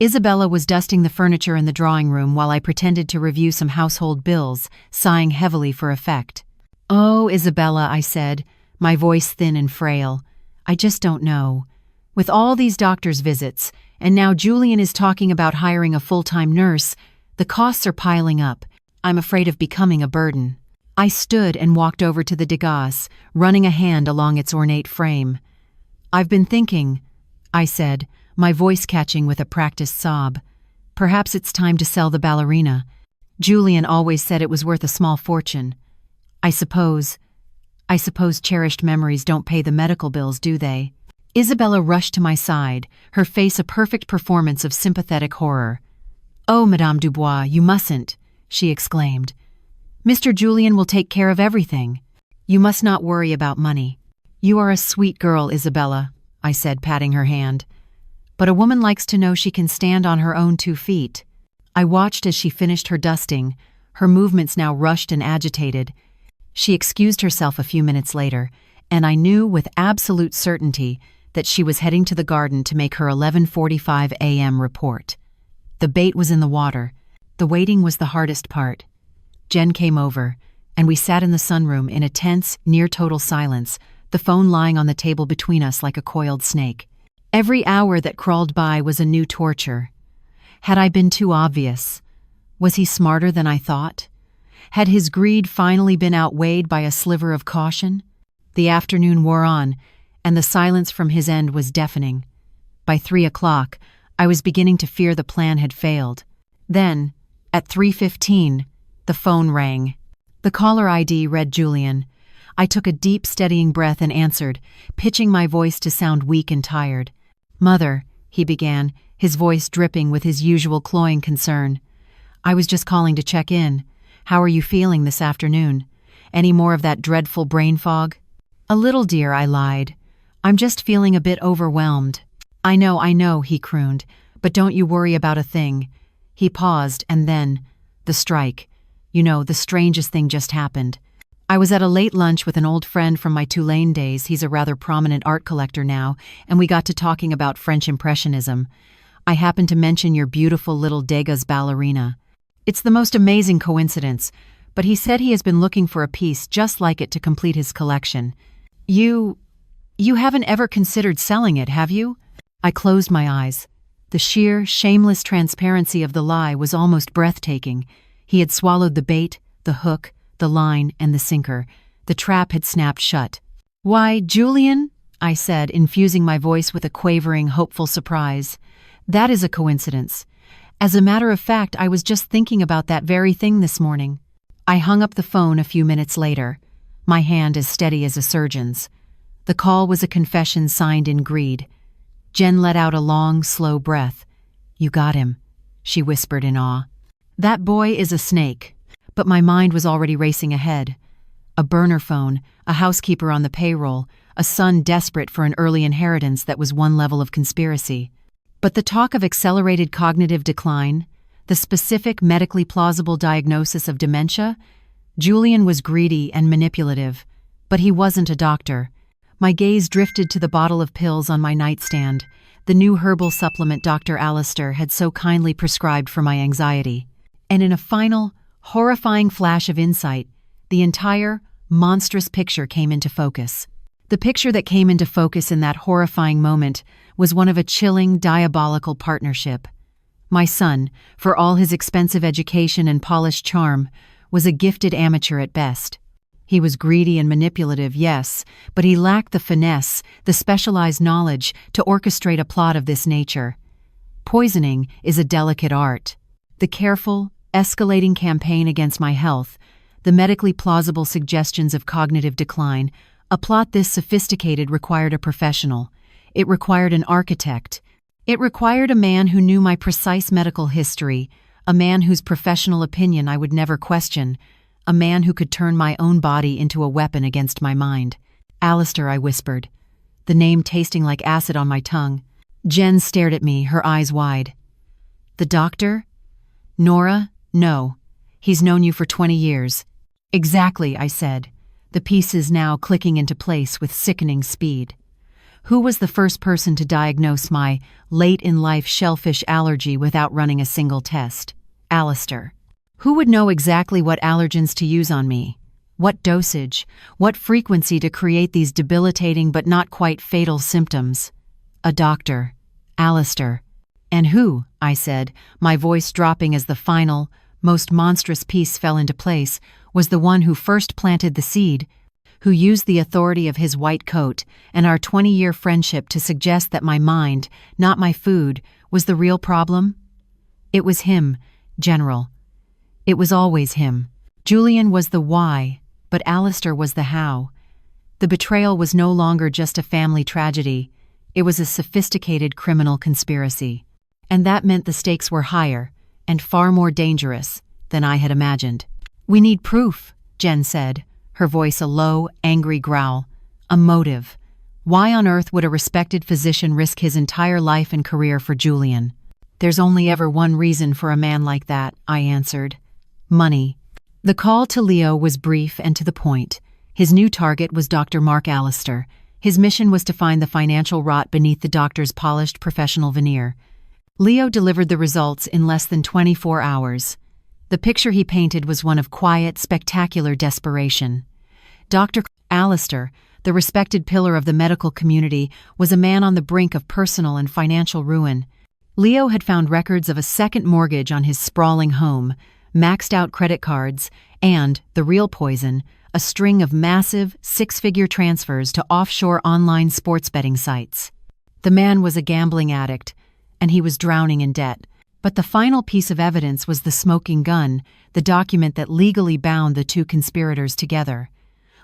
Isabella was dusting the furniture in the drawing room while I pretended to review some household bills, sighing heavily for effect. "Oh, Isabella," I said, my voice thin and frail. "I just don't know. With all these doctor's visits, and now Julian is talking about hiring a full-time nurse, the costs are piling up. I'm afraid of becoming a burden." I stood and walked over to the Degas, running a hand along its ornate frame. "I've been thinking," I said, my voice catching with a practiced sob. "Perhaps it's time to sell the ballerina. Julian always said it was worth a small fortune. I suppose cherished memories don't pay the medical bills, do they?" Isabella rushed to my side, her face a perfect performance of sympathetic horror. "Oh, Madame Dubois, you mustn't," she exclaimed. "Mr. Julian will take care of everything. You must not worry about money." "You are a sweet girl, Isabella," I said, patting her hand. "But a woman likes to know she can stand on her own 2 feet. I watched as she finished her dusting, her movements now rushed and agitated. She excused herself a few minutes later, and I knew with absolute certainty that she was heading to the garden to make her 11:45 a.m. report. The bait was in the water. The waiting was the hardest part. Jen came over, and we sat in the sunroom in a tense, near-total silence, the phone lying on the table between us like a coiled snake. Every hour that crawled by was a new torture. Had I been too obvious? Was he smarter than I thought? Had his greed finally been outweighed by a sliver of caution? The afternoon wore on, and the silence from his end was deafening. By 3 o'clock, I was beginning to fear the plan had failed. Then, at 3:15, the phone rang. The caller ID read Julian. I took a deep, steadying breath and answered, pitching my voice to sound weak and tired. "Mother," he began, his voice dripping with his usual cloying concern. "I was just calling to check in. How are you feeling this afternoon? Any more of that dreadful brain fog?" "A little, dear," I lied. "I'm just feeling a bit overwhelmed." I know," he crooned, "but don't you worry about a thing." He paused, and then, the strike. "You know, the strangest thing just happened. I was at a late lunch with an old friend from my Tulane days. He's a rather prominent art collector now, and we got to talking about French Impressionism. I happened to mention your beautiful little Degas ballerina. It's the most amazing coincidence, but he said he has been looking for a piece just like it to complete his collection. You haven't ever considered selling it, have you?" I closed my eyes. The sheer, shameless transparency of the lie was almost breathtaking. He had swallowed the bait, the hook, the line, and the sinker. The trap had snapped shut. "Why, Julian," I said, infusing my voice with a quavering, hopeful surprise. "That is a coincidence. As a matter of fact, I was just thinking about that very thing this morning." I hung up the phone a few minutes later. my hand as steady as a surgeon's. The call was a confession signed in greed. Jen let out a long, slow breath. "You got him," she whispered in awe. "That boy is a snake." But my mind was already racing ahead. A burner phone, a housekeeper on the payroll, a son desperate for an early inheritance that was one level of conspiracy. But the talk of accelerated cognitive decline, the specific medically plausible diagnosis of dementia, Julian was greedy and manipulative, but he wasn't a doctor. My gaze drifted to the bottle of pills on my nightstand, the new herbal supplement Dr. Alistair had so kindly prescribed for my anxiety. And in a final, horrifying flash of insight, the entire, monstrous picture came into focus. The picture that came into focus in that horrifying moment was one of a chilling, diabolical partnership. My son, for all his expensive education and polished charm, was a gifted amateur at best. He was greedy and manipulative, yes, but he lacked the finesse, the specialized knowledge to orchestrate a plot of this nature. Poisoning is a delicate art. The careful, escalating campaign against my health, the medically plausible suggestions of cognitive decline, a plot this sophisticated required a professional. It required an architect. It required a man who knew my precise medical history, a man whose professional opinion I would never question, a man who could turn my own body into a weapon against my mind. "Alistair," I whispered, the name tasting like acid on my tongue. Jen stared at me, her eyes wide. "The doctor?" "Nora, no. He's known you for 20 years. "Exactly," I said, the pieces now clicking into place with sickening speed. "Who was the first person to diagnose my late-in-life shellfish allergy without running a single test? Alistair. Who would know exactly what allergens to use on me? What dosage, what frequency to create these debilitating but not quite fatal symptoms? A doctor. Alistair. And who," I said, my voice dropping as the final, most monstrous piece fell into place, "was the one who first planted the seed, who used the authority of his white coat and our 20-year friendship to suggest that my mind, not my food, was the real problem? It was him, General. It was always him. Julian was the why, but Alistair was the how. The betrayal was no longer just a family tragedy. It was a sophisticated criminal conspiracy. And that meant the stakes were higher and far more dangerous than I had imagined. "We need proof," Jen said, her voice a low, angry growl. "A motive. Why on earth would a respected physician risk his entire life and career for Julian?" "There's only ever one reason for a man like that," I answered. "Money." The call to Leo was brief and to the point. His new target was Dr. Mark Alistair. His mission was to find the financial rot beneath the doctor's polished professional veneer. Leo delivered the results in less than 24 hours. The picture he painted was one of quiet, spectacular desperation. Dr. Alistair, the respected pillar of the medical community, was a man on the brink of personal and financial ruin. Leo had found records of a second mortgage on his sprawling home, maxed-out credit cards, and, the real poison, a string of massive, six-figure transfers to offshore online sports betting sites. The man was a gambling addict, and he was drowning in debt. But the final piece of evidence was the smoking gun, the document that legally bound the two conspirators together.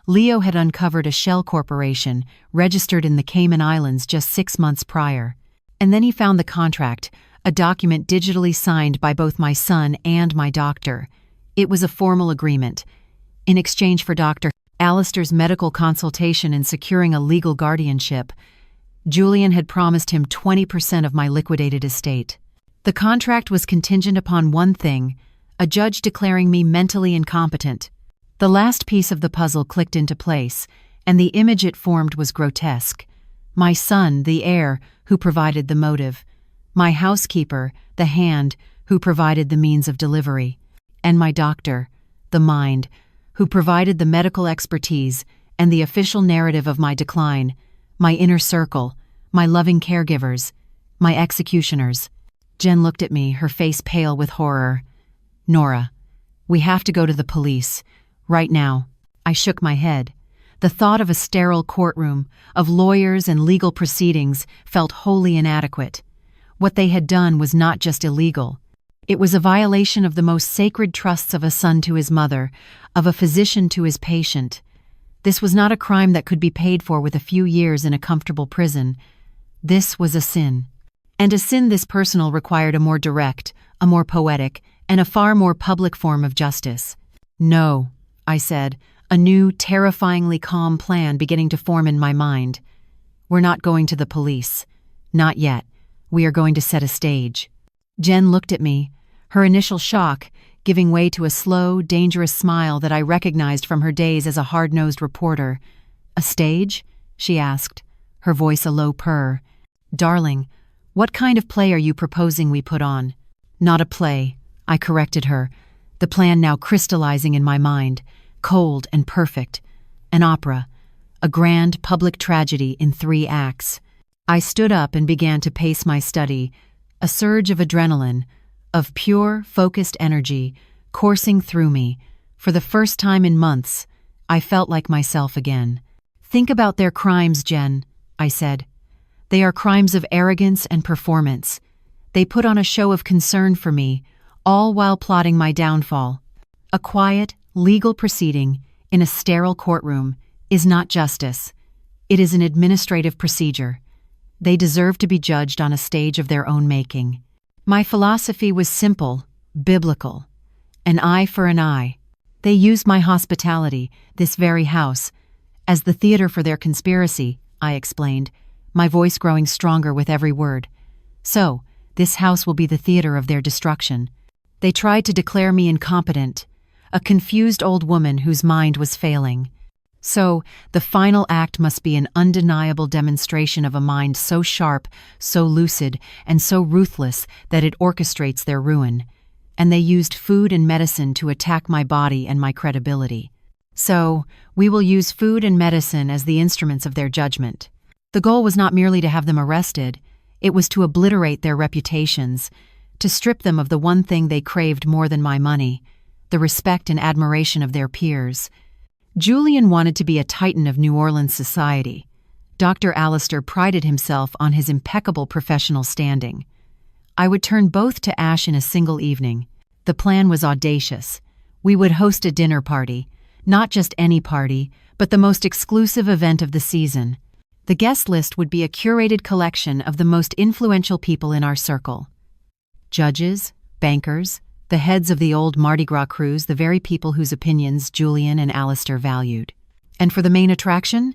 Leo had uncovered a shell corporation registered in the Cayman Islands just 6 months prior. And then he found the contract, a document digitally signed by both my son and my doctor. It was a formal agreement. In exchange for Dr. Alistair's medical consultation and securing a legal guardianship, Julian had promised him 20% of my liquidated estate. The contract was contingent upon one thing: a judge declaring me mentally incompetent. The last piece of the puzzle clicked into place, and the image it formed was grotesque. My son, the heir, who provided the motive. My housekeeper, the hand, who provided the means of delivery. And my doctor, the mind, who provided the medical expertise and the official narrative of my decline. My inner circle, my loving caregivers, my executioners. Jen looked at me, her face pale with horror. "Nora, we have to go to the police. Right now." I shook my head. The thought of a sterile courtroom, of lawyers and legal proceedings, felt wholly inadequate. What they had done was not just illegal. It was a violation of the most sacred trusts of a son to his mother, of a physician to his patient. This was not a crime that could be paid for with a few years in a comfortable prison. This was a sin. And a sin this personal required a more direct, a more poetic, and a far more public form of justice. "No," I said, a new, terrifyingly calm plan beginning to form in my mind. "We're not going to the police. Not yet. We are going to set a stage." Jen looked at me, her initial shock giving way to a slow, dangerous smile that I recognized from her days as a hard-nosed reporter. "A stage?" she asked, her voice a low purr. "Darling, what kind of play are you proposing we put on?" "Not a play," I corrected her, the plan now crystallizing in my mind, cold and perfect. "An opera. A grand public tragedy in 3 acts." I stood up and began to pace my study, a surge of adrenaline, of pure, focused energy, coursing through me. For the first time in months, I felt like myself again. "Think about their crimes, Jen," I said. "They are crimes of arrogance and performance. They put on a show of concern for me, all while plotting my downfall. A quiet, legal proceeding in a sterile courtroom is not justice. It is an administrative procedure. They deserve to be judged on a stage of their own making." My philosophy was simple, biblical. An eye for an eye. They used my hospitality, this very house, as the theater for their conspiracy, I explained, my voice growing stronger with every word. "So, this house will be the theater of their destruction. They tried to declare me incompetent, a confused old woman whose mind was failing. So, the final act must be an undeniable demonstration of a mind so sharp, so lucid, and so ruthless that it orchestrates their ruin. And they used food and medicine to attack my body and my credibility. So, we will use food and medicine as the instruments of their judgment." The goal was not merely to have them arrested, it was to obliterate their reputations, to strip them of the one thing they craved more than my money, the respect and admiration of their peers. Julian wanted to be a titan of New Orleans society. Dr. Allister prided himself on his impeccable professional standing. I would turn both to ash in a single evening. The plan was audacious. We would host a dinner party, not just any party, but the most exclusive event of the season. The guest list would be a curated collection of the most influential people in our circle. Judges, bankers, the heads of the old Mardi Gras crews, the very people whose opinions Julian and Allister valued. "And for the main attraction?"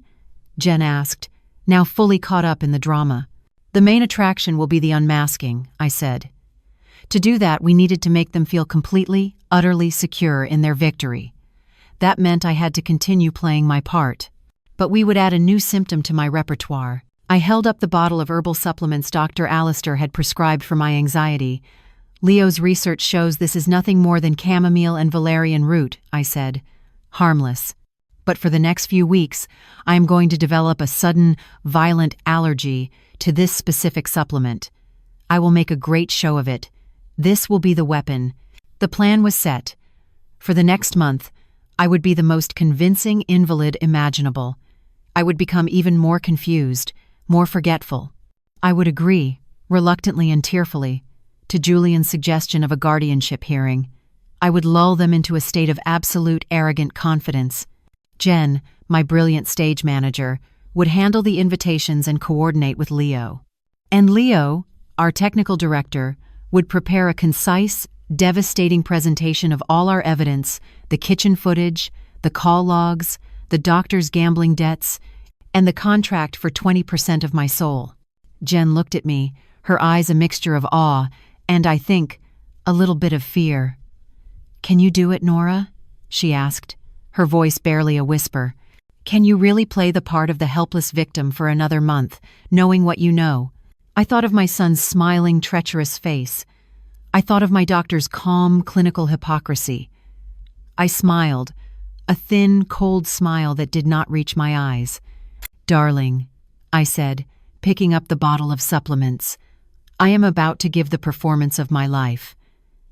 Jen asked, now fully caught up in the drama. "The main attraction will be the unmasking," I said. To do that, we needed to make them feel completely, utterly secure in their victory. That meant I had to continue playing my part. But we would add a new symptom to my repertoire. I held up the bottle of herbal supplements Dr. Allister had prescribed for my anxiety. "Leo's research shows this is nothing more than chamomile and valerian root," I said. "Harmless. But for the next few weeks, I am going to develop a sudden, violent allergy to this specific supplement. I will make a great show of it. This will be the weapon." The plan was set. For the next month, I would be the most convincing invalid imaginable. I would become even more confused, more forgetful. I would agree, reluctantly and tearfully, to Julian's suggestion of a guardianship hearing. I would lull them into a state of absolute arrogant confidence. Jen, my brilliant stage manager, would handle the invitations and coordinate with Leo. And Leo, our technical director, would prepare a concise, devastating presentation of all our evidence, the kitchen footage, the call logs, the doctor's gambling debts, and the contract for 20% of my soul. Jen looked at me, her eyes a mixture of awe and, I think, a little bit of fear. "Can you do it, Nora?" she asked, her voice barely a whisper. "Can you really play the part of the helpless victim for another month, knowing what you know?" I thought of my son's smiling, treacherous face. I thought of my doctor's calm, clinical hypocrisy. I smiled, a thin, cold smile that did not reach my eyes. "Darling," I said, picking up the bottle of supplements, "I am about to give the performance of my life.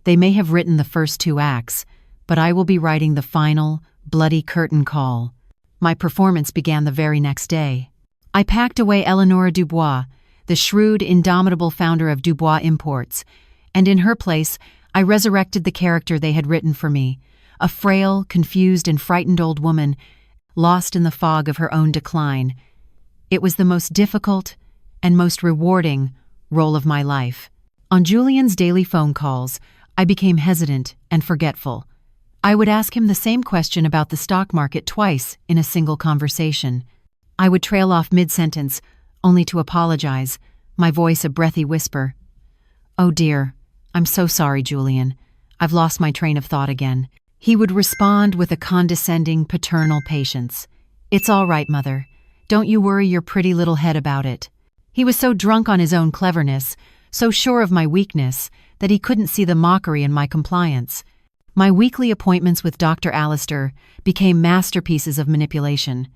They may have written the first 2 acts, but I will be writing the final, bloody curtain call." My performance began the very next day. I packed away Eleonora Dubois, the shrewd, indomitable founder of Dubois Imports, and in her place, I resurrected the character they had written for me, a frail, confused, and frightened old woman, lost in the fog of her own decline. It was the most difficult and most rewarding role of my life. On Julian's daily phone calls, I became hesitant and forgetful. I would ask him the same question about the stock market twice in a single conversation. I would trail off mid-sentence, only to apologize, my voice a breathy whisper. "Oh dear, I'm so sorry, Julian. I've lost my train of thought again." He would respond with a condescending, paternal patience. "It's all right, Mother. Don't you worry your pretty little head about it." He was so drunk on his own cleverness, so sure of my weakness, that he couldn't see the mockery in my compliance. My weekly appointments with Dr. Allister became masterpieces of manipulation.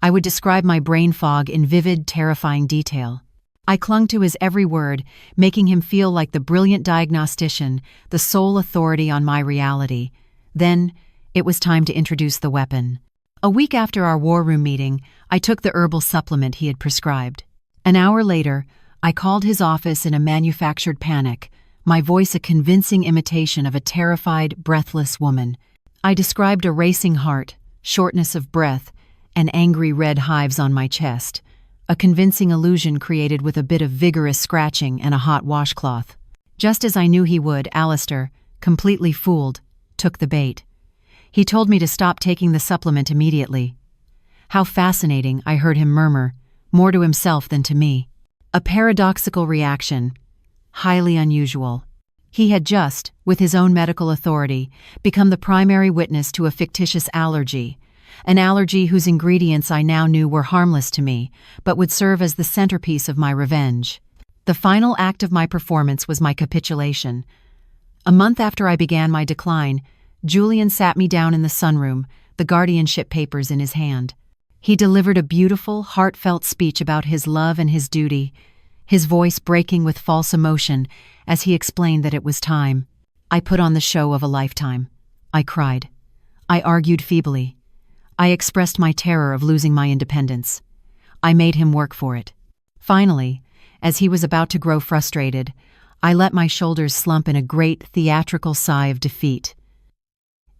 I would describe my brain fog in vivid, terrifying detail. I clung to his every word, making him feel like the brilliant diagnostician, the sole authority on my reality. Then, it was time to introduce the weapon. A week after our war room meeting, I took the herbal supplement he had prescribed. An hour later, I called his office in a manufactured panic, my voice a convincing imitation of a terrified, breathless woman. I described a racing heart, shortness of breath, and angry red hives on my chest, a convincing illusion created with a bit of vigorous scratching and a hot washcloth. Just as I knew he would, Allister, completely fooled, took the bait. He told me to stop taking the supplement immediately. How fascinating, I heard him murmur, more to himself than to me. A paradoxical reaction, highly unusual. He had just, with his own medical authority, become the primary witness to a fictitious allergy, an allergy whose ingredients I now knew were harmless to me, but would serve as the centerpiece of my revenge. The final act of my performance was my capitulation. A month after I began my decline, Julian sat me down in the sunroom, the guardianship papers in his hand. He delivered a beautiful, heartfelt speech about his love and his duty, his voice breaking with false emotion as he explained that it was time. I put on the show of a lifetime. I cried. I argued feebly. I expressed my terror of losing my independence. I made him work for it. Finally, as he was about to grow frustrated, I let my shoulders slump in a great theatrical sigh of defeat.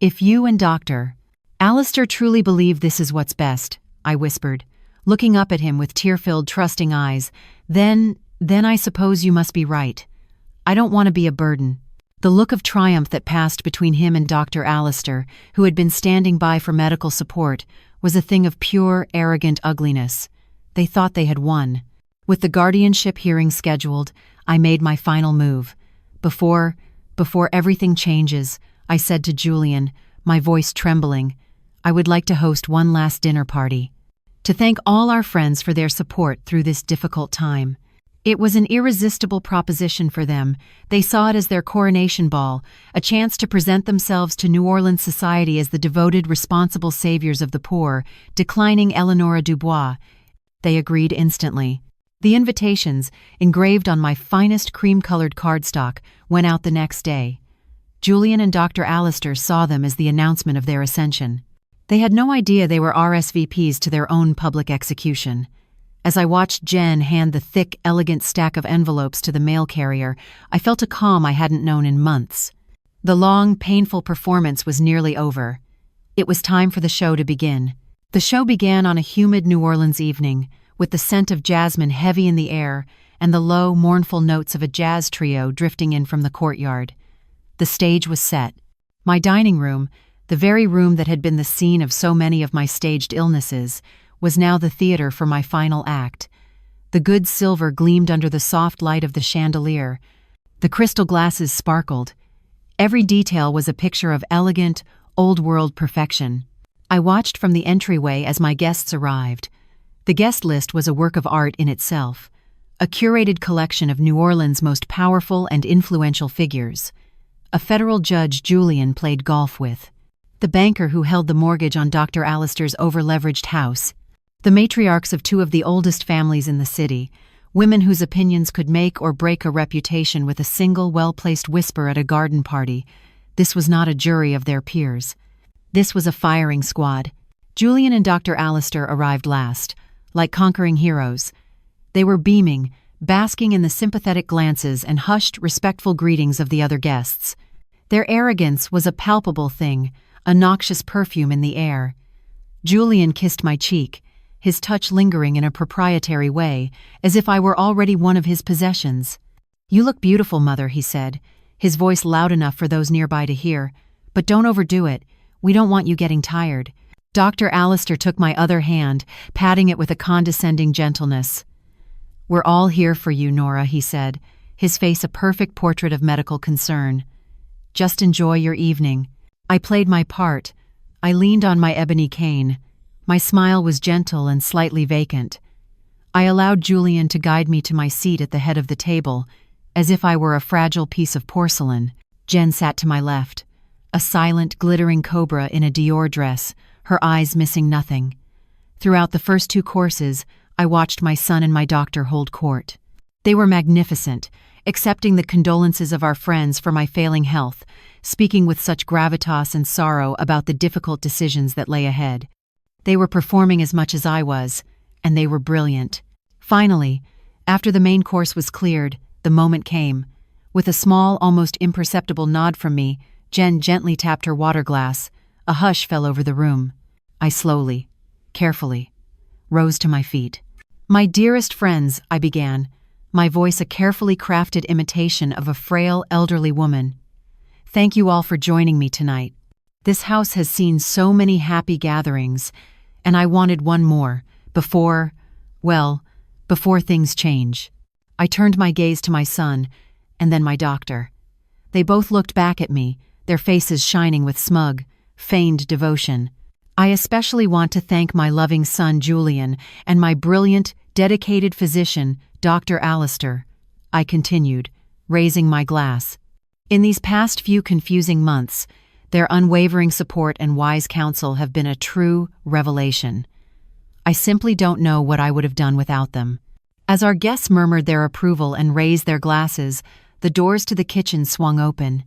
"If you and Dr. Allister truly believe this is what's best," I whispered, looking up at him with tear-filled, trusting eyes, then I suppose you must be right. I don't want to be a burden." The look of triumph that passed between him and Dr. Allister, who had been standing by for medical support, was a thing of pure, arrogant ugliness. They thought they had won. With the guardianship hearing scheduled, I made my final move. Before everything changes, I said to Julian, my voice trembling, I would like to host one last dinner party, to thank all our friends for their support through this difficult time. It was an irresistible proposition for them. They saw it as their coronation ball, a chance to present themselves to New Orleans society as the devoted, responsible saviors of the poor, declining Eleonora Dubois. They agreed instantly. The invitations, engraved on my finest cream-colored cardstock, went out the next day. Julian and Dr. Allister saw them as the announcement of their ascension. They had no idea they were RSVPs to their own public execution. As I watched Jen hand the thick, elegant stack of envelopes to the mail carrier, I felt a calm I hadn't known in months. The long, painful performance was nearly over. It was time for the show to begin. The show began on a humid New Orleans evening, with the scent of jasmine heavy in the air and the low, mournful notes of a jazz trio drifting in from the courtyard. The stage was set. My dining room, the very room that had been the scene of so many of my staged illnesses, was now the theater for my final act. The good silver gleamed under the soft light of the chandelier. The crystal glasses sparkled. Every detail was a picture of elegant, old-world perfection. I watched from the entryway as my guests arrived. The guest list was a work of art in itself, a curated collection of New Orleans' most powerful and influential figures. A federal judge Julian played golf with, the banker who held the mortgage on Dr. Allister's over-leveraged house, the matriarchs of two of the oldest families in the city, women whose opinions could make or break a reputation with a single well-placed whisper at a garden party. This was not a jury of their peers. This was a firing squad. Julian and Dr. Allister arrived last, like conquering heroes. They were beaming, basking in the sympathetic glances and hushed, respectful greetings of the other guests. Their arrogance was a palpable thing, a noxious perfume in the air. Julian kissed my cheek, his touch lingering in a proprietary way, as if I were already one of his possessions. "You look beautiful, Mother," he said, his voice loud enough for those nearby to hear. "But don't overdo it. We don't want you getting tired." Dr. Alistair took my other hand, patting it with a condescending gentleness. "We're all here for you, Nora," he said, his face a perfect portrait of medical concern. "Just enjoy your evening." I played my part. I leaned on my ebony cane. My smile was gentle and slightly vacant. I allowed Julian to guide me to my seat at the head of the table, as if I were a fragile piece of porcelain. Jen sat to my left, a silent, glittering cobra in a Dior dress, her eyes missing nothing. Throughout the first 2 courses, I watched my son and my doctor hold court. They were magnificent, accepting the condolences of our friends for my failing health, speaking with such gravitas and sorrow about the difficult decisions that lay ahead. They were performing as much as I was, and they were brilliant. Finally, after the main course was cleared, the moment came. With a small, almost imperceptible nod from me, Jen gently tapped her water glass. A hush fell over the room. I slowly, carefully, rose to my feet. "My dearest friends," I began, my voice a carefully crafted imitation of a frail, elderly woman. "Thank you all for joining me tonight. This house has seen so many happy gatherings, and I wanted one more, before things change." I turned my gaze to my son, and then my doctor. They both looked back at me, their faces shining with smug, feigned devotion. "I especially want to thank my loving son Julian and my brilliant, dedicated physician, Dr. Alistair," I continued, raising my glass. "In these past few confusing months, their unwavering support and wise counsel have been a true revelation. I simply don't know what I would have done without them." As our guests murmured their approval and raised their glasses, the doors to the kitchen swung open.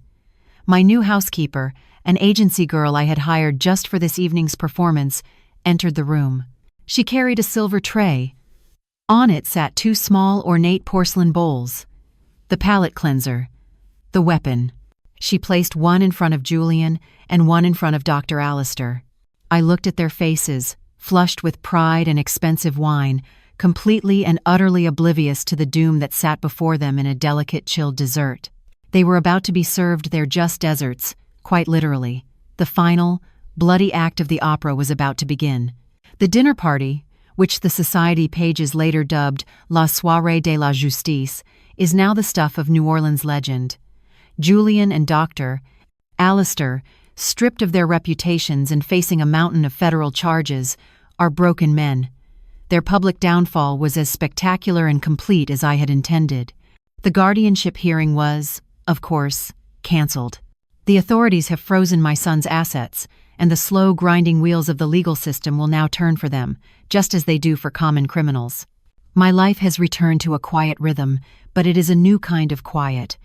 My new housekeeper, an agency girl I had hired just for this evening's performance, entered the room. She carried a silver tray. On it sat 2 small, ornate porcelain bowls. The palate cleanser. The weapon. She placed one in front of Julian and one in front of Dr. Alistair. I looked at their faces, flushed with pride and expensive wine, completely and utterly oblivious to the doom that sat before them in a delicate, chilled dessert. They were about to be served their just desserts, quite literally. The final, bloody act of the opera was about to begin. The dinner party, which the society pages later dubbed La Soirée de la Justice, is now the stuff of New Orleans legend. Julian and Dr. Alistair, stripped of their reputations and facing a mountain of federal charges, are broken men. Their public downfall was as spectacular and complete as I had intended. The guardianship hearing was, of course, cancelled. The authorities have frozen my son's assets, and the slow, grinding wheels of the legal system will now turn for them, just as they do for common criminals. My life has returned to a quiet rhythm, but it is a new kind of quiet.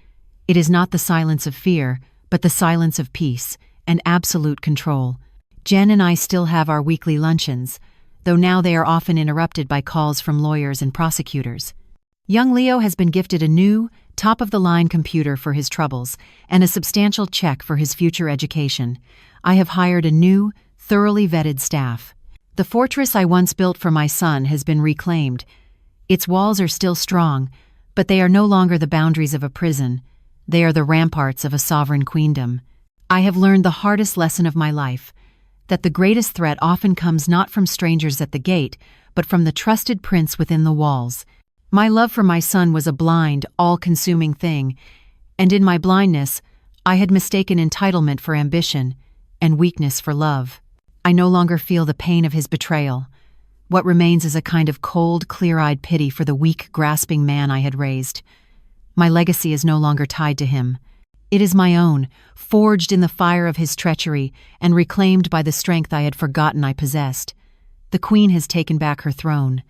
It is not the silence of fear, but the silence of peace and absolute control. Jen and I still have our weekly luncheons, though now they are often interrupted by calls from lawyers and prosecutors. Young Leo has been gifted a new, top-of-the-line computer for his troubles and a substantial check for his future education. I have hired a new, thoroughly vetted staff. The fortress I once built for my son has been reclaimed. Its walls are still strong, but they are no longer the boundaries of a prison. They are the ramparts of a sovereign queendom. I have learned the hardest lesson of my life, that the greatest threat often comes not from strangers at the gate, but from the trusted prince within the walls. My love for my son was a blind, all-consuming thing, and in my blindness, I had mistaken entitlement for ambition and weakness for love. I no longer feel the pain of his betrayal. What remains is a kind of cold, clear-eyed pity for the weak, grasping man I had raised. My legacy is no longer tied to him. It is my own, forged in the fire of his treachery and reclaimed by the strength I had forgotten I possessed. The queen has taken back her throne.